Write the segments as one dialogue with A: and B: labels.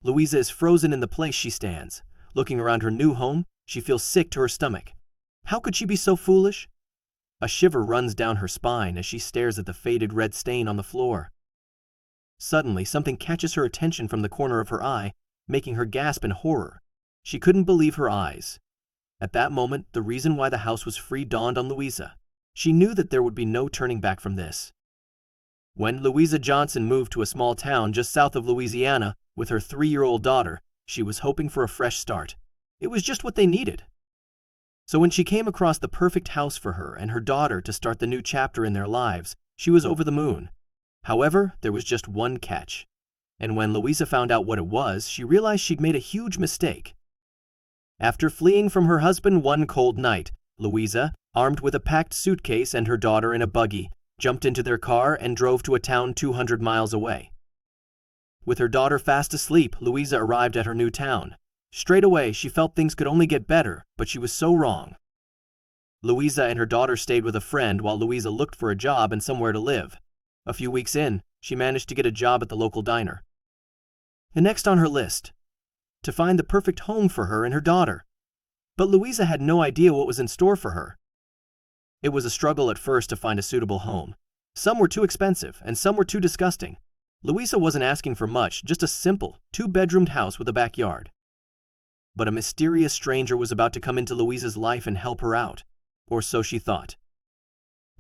A: Louisa is frozen in the place she stands. Looking around her new home, she feels sick to her stomach. How could she be so foolish? A shiver runs down her spine as she stares at the faded red stain on the floor. Suddenly, something catches her attention from the corner of her eye, making her gasp in horror. She couldn't believe her eyes. At that moment, the reason why the house was free dawned on Louisa. She knew that there would be no turning back from this. When Louisa Johnson moved to a small town just south of Louisiana with her 3-year-old daughter, she was hoping for a fresh start. It was just what they needed. So when she came across the perfect house for her and her daughter to start the new chapter in their lives, she was over the moon. However, there was just one catch. And when Louisa found out what it was, she realized she'd made a huge mistake. After fleeing from her husband one cold night, Louisa, armed with a packed suitcase and her daughter in a buggy, jumped into their car and drove to a town 200 miles away. With her daughter fast asleep, Louisa arrived at her new town. Straight away, she felt things could only get better, but she was so wrong. Louisa and her daughter stayed with a friend while Louisa looked for a job and somewhere to live. A few weeks in, she managed to get a job at the local diner. And next on her list, to find the perfect home for her and her daughter. But Louisa had no idea what was in store for her. It was a struggle at first to find a suitable home. Some were too expensive, and some were too disgusting. Louisa wasn't asking for much, just a simple, 2-bedroomed house with a backyard. But a mysterious stranger was about to come into Louisa's life and help her out, or so she thought.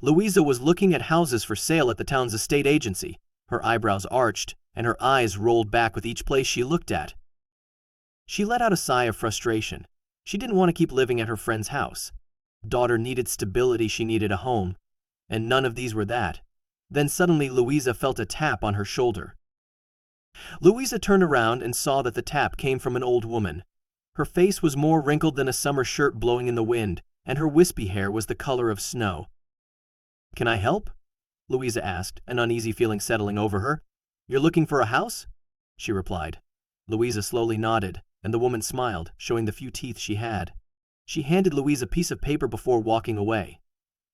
A: Louisa was looking at houses for sale at the town's estate agency, her eyebrows arched, and her eyes rolled back with each place she looked at. She let out a sigh of frustration. She didn't want to keep living at her friend's house. Daughter needed stability, she needed a home, and none of these were that. Then suddenly Louisa felt a tap on her shoulder. Louisa turned around and saw that the tap came from an old woman. Her face was more wrinkled than a summer shirt blowing in the wind, and her wispy hair was the color of snow. "Can I help?" Louisa asked, an uneasy feeling settling over her. "You're looking for a house?" she replied. Louisa slowly nodded, and the woman smiled, showing the few teeth she had. She handed Louisa a piece of paper before walking away.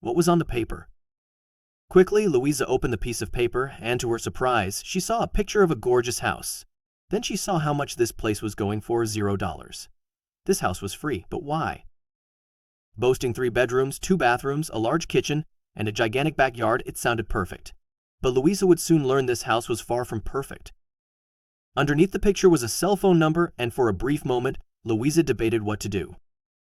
A: What was on the paper? Quickly, Louisa opened the piece of paper, and to her surprise, she saw a picture of a gorgeous house. Then she saw how much this place was going for: $0. This house was free, but why? Boasting 3 bedrooms, 2 bathrooms, a large kitchen, and a gigantic backyard, it sounded perfect. But Louisa would soon learn this house was far from perfect. Underneath the picture was a cell phone number, and for a brief moment, Louisa debated what to do.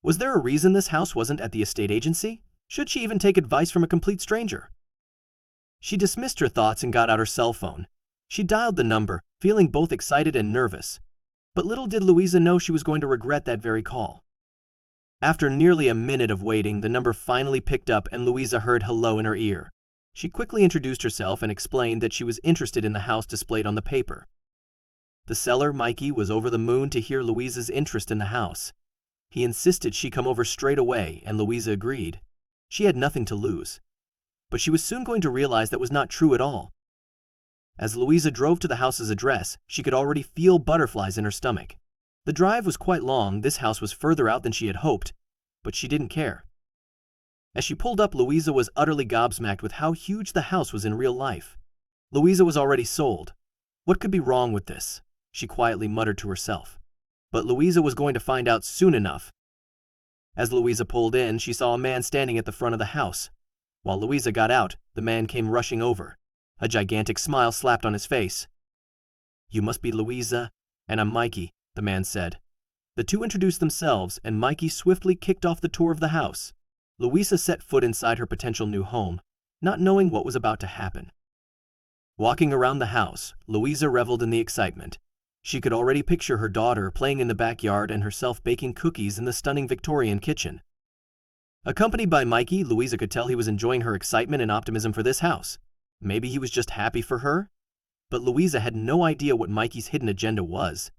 A: Was there a reason this house wasn't at the estate agency? Should she even take advice from a complete stranger? She dismissed her thoughts and got out her cell phone. She dialed the number, feeling both excited and nervous. But little did Louisa know she was going to regret that very call. After nearly a minute of waiting, the number finally picked up and Louisa heard hello in her ear. She quickly introduced herself and explained that she was interested in the house displayed on the paper. The seller, Mikey, was over the moon to hear Louisa's interest in the house. He insisted she come over straight away, and Louisa agreed. She had nothing to lose. But she was soon going to realize that was not true at all. As Louisa drove to the house's address, she could already feel butterflies in her stomach. The drive was quite long, this house was further out than she had hoped, but she didn't care. As she pulled up, Louisa was utterly gobsmacked with how huge the house was in real life. Louisa was already sold. What could be wrong with this? She quietly muttered to herself. But Louisa was going to find out soon enough. As Louisa pulled in, she saw a man standing at the front of the house. While Louisa got out, the man came rushing over. A gigantic smile slapped on his face. "You must be Louisa, and I'm Mikey," the man said. The two introduced themselves, and Mikey swiftly kicked off the tour of the house. Louisa set foot inside her potential new home, not knowing what was about to happen. Walking around the house, Louisa reveled in the excitement. She could already picture her daughter playing in the backyard and herself baking cookies in the stunning Victorian kitchen. Accompanied by Mikey, Louisa could tell he was enjoying her excitement and optimism for this house. Maybe he was just happy for her? But Louisa had no idea what Mikey's hidden agenda was.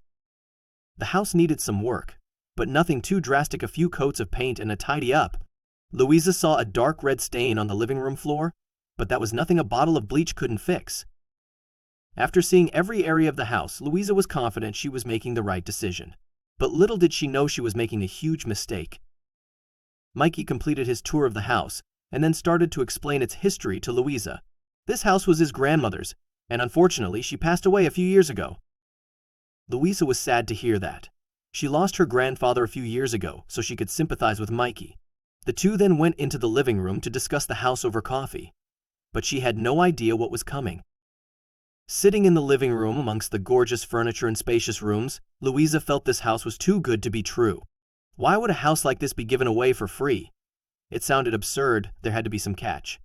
A: The house needed some work, but nothing too drastic. A few coats of paint and a tidy up. Louisa saw a dark red stain on the living room floor, but that was nothing a bottle of bleach couldn't fix. After seeing every area of the house, Louisa was confident she was making the right decision. But little did she know she was making a huge mistake. Mikey completed his tour of the house and then started to explain its history to Louisa. This house was his grandmother's, and unfortunately she passed away a few years ago. Louisa was sad to hear that. She lost her grandfather a few years ago, so she could sympathize with Mikey. The two then went into the living room to discuss the house over coffee. But she had no idea what was coming. Sitting in the living room amongst the gorgeous furniture and spacious rooms, Louisa felt this house was too good to be true. Why would a house like this be given away for free? It sounded absurd. There had to be some catch.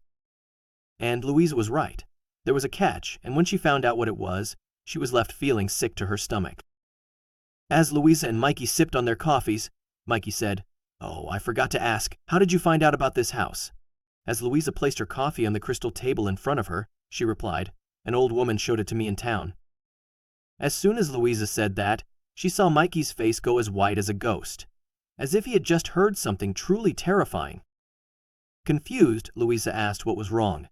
A: And Louisa was right. There was a catch, and when she found out what it was, she was left feeling sick to her stomach. As Louisa and Mikey sipped on their coffees, Mikey said, "Oh, I forgot to ask, how did you find out about this house?" As Louisa placed her coffee on the crystal table in front of her, she replied, "An old woman showed it to me in town." As soon as Louisa said that, she saw Mikey's face go as white as a ghost, as if he had just heard something truly terrifying. Confused, Louisa asked what was wrong.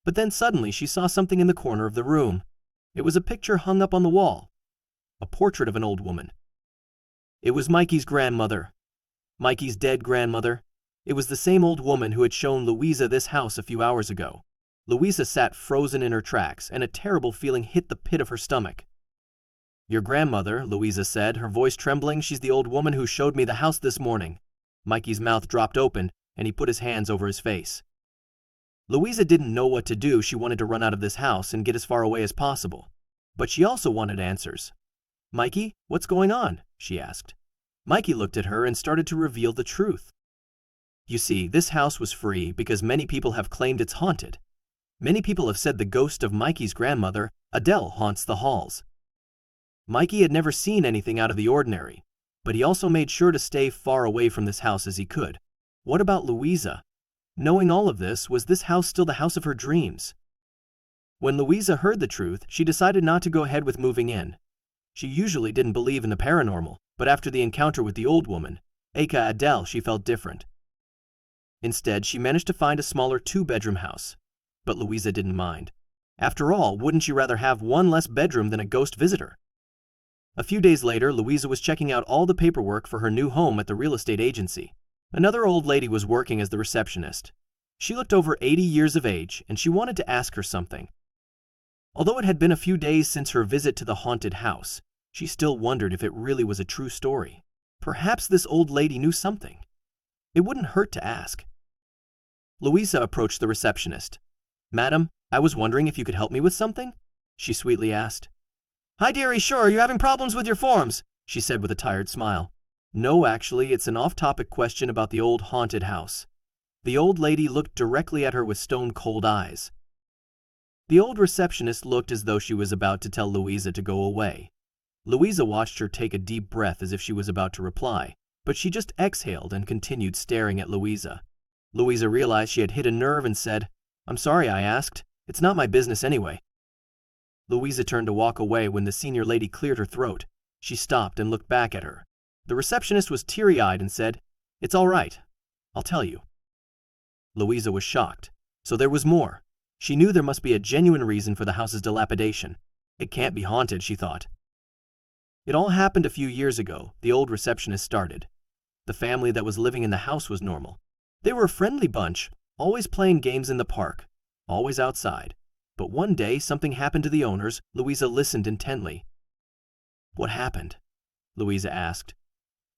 A: But then suddenly she saw something in the corner of the room. It was a picture hung up on the wall. A portrait of an old woman. It was Mikey's grandmother. Mikey's dead grandmother. It was the same old woman who had shown Louisa this house a few hours ago. Louisa sat frozen in her tracks, and a terrible feeling hit the pit of her stomach. "Your grandmother," Louisa said, her voice trembling, "she's the old woman who showed me the house this morning." Mikey's mouth dropped open, and he put his hands over his face. Louisa didn't know what to do. She wanted to run out of this house and get as far away as possible. But she also wanted answers. "Mikey, what's going on?" she asked. Mikey looked at her and started to reveal the truth. "You see, this house was free because many people have claimed it's haunted. Many people have said the ghost of Mikey's grandmother, Adele, haunts the halls." Mikey had never seen anything out of the ordinary, but he also made sure to stay far away from this house as he could. What about Louisa? Knowing all of this, was this house still the house of her dreams? When Louisa heard the truth, she decided not to go ahead with moving in. She usually didn't believe in the paranormal, but after the encounter with the old woman, aka Adele, she felt different. Instead, she managed to find a smaller 2-bedroom house. But Louisa didn't mind. After all, wouldn't she rather have one less bedroom than a ghost visitor? A few days later, Louisa was checking out all the paperwork for her new home at the real estate agency. Another old lady was working as the receptionist. She looked over 80 years of age, and she wanted to ask her something. Although it had been a few days since her visit to the haunted house, she still wondered if it really was a true story. Perhaps this old lady knew something. It wouldn't hurt to ask. Louisa approached the receptionist. "Madam, I was wondering if you could help me with something?" she sweetly asked. "Hi, dearie, sure, are you having problems with your forms?" she said with a tired smile. "No, actually, it's an off-topic question about the old haunted house." The old lady looked directly at her with stone-cold eyes. The old receptionist looked as though she was about to tell Louisa to go away. Louisa watched her take a deep breath as if she was about to reply, but she just exhaled and continued staring at Louisa. Louisa realized she had hit a nerve and said, "I'm sorry I asked. It's not my business anyway." Louisa turned to walk away when the senior lady cleared her throat. She stopped and looked back at her. The receptionist was teary-eyed and said, "It's all right. I'll tell you." Louisa was shocked. So there was more. She knew there must be a genuine reason for the house's dilapidation. It can't be haunted, she thought. It all happened a few years ago. The old receptionist started. The family that was living in the house was normal. They were a friendly bunch, always playing games in the park, always outside. But one day something happened to the owners. Louisa listened intently. "What happened?" Louisa asked.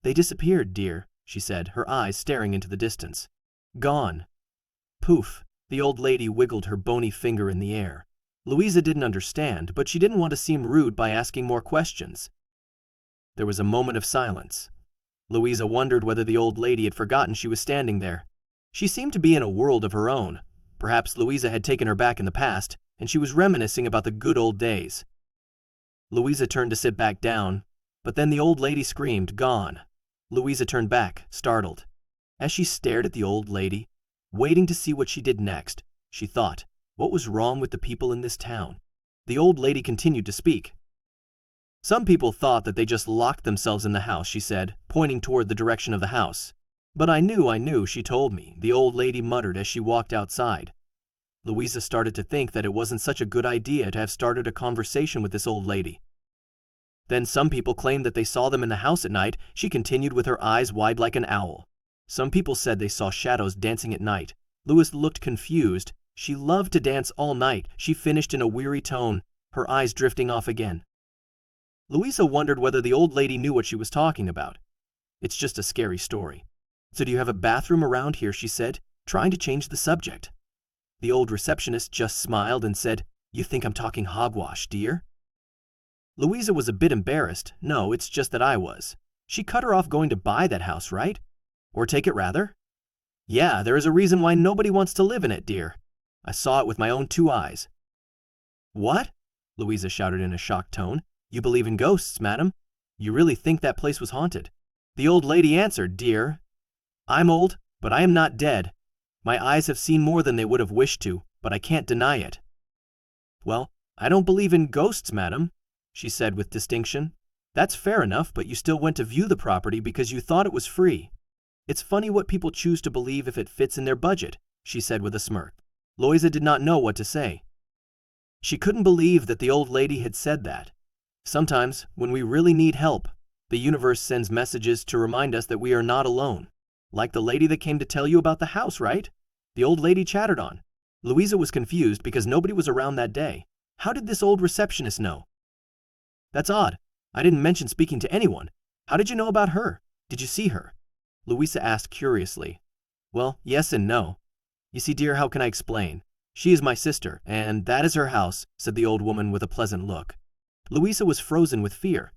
A: "They disappeared, dear," she said, her eyes staring into the distance. "Gone." Poof! The old lady wiggled her bony finger in the air. Louisa didn't understand, but she didn't want to seem rude by asking more questions. There was a moment of silence. Louisa wondered whether the old lady had forgotten she was standing there. She seemed to be in a world of her own. Perhaps Louisa had taken her back in the past, and she was reminiscing about the good old days. Louisa turned to sit back down, but then the old lady screamed, "Gone!" Louisa turned back, startled. As she stared at the old lady, waiting to see what she did next, she thought, what was wrong with the people in this town? The old lady continued to speak. "Some people thought that they just locked themselves in the house," she said, pointing toward the direction of the house. "But I knew, she told me," the old lady muttered as she walked outside. Louisa started to think that it wasn't such a good idea to have started a conversation with this old lady. "Then some people claimed that they saw them in the house at night," she continued with her eyes wide like an owl. "Some people said they saw shadows dancing at night." Louisa looked confused. She loved to dance all night, she finished in a weary tone, her eyes drifting off again. Louisa wondered whether the old lady knew what she was talking about. It's just a scary story. So do you have a bathroom around here, she said, trying to change the subject. The old receptionist just smiled and said, You think I'm talking hogwash, dear? Louisa was a bit embarrassed. No, it's just that I was. She cut her off going to buy that house, right? Or take it rather? Yeah, there is a reason why nobody wants to live in it, dear. I saw it with my own 2 eyes. What? Louisa shouted in a shocked tone. You believe in ghosts, madam? You really think that place was haunted? The old lady answered, Dear, I'm old, but I am not dead. My eyes have seen more than they would have wished to, but I can't deny it. Well, I don't believe in ghosts, madam, she said with distinction. That's fair enough, but you still went to view the property because you thought it was free. It's funny what people choose to believe if it fits in their budget, she said with a smirk. Louisa did not know what to say. She couldn't believe that the old lady had said that. Sometimes, when we really need help, the universe sends messages to remind us that we are not alone. Like the lady that came to tell you about the house, right? The old lady chattered on. Louisa was confused because nobody was around that day. How did this old receptionist know? That's odd. I didn't mention speaking to anyone. How did you know about her? Did you see her? Louisa asked curiously. Well, yes and no. You see, dear, how can I explain? She is my sister, and that is her house, said the old woman with a pleasant look. Louisa was frozen with fear.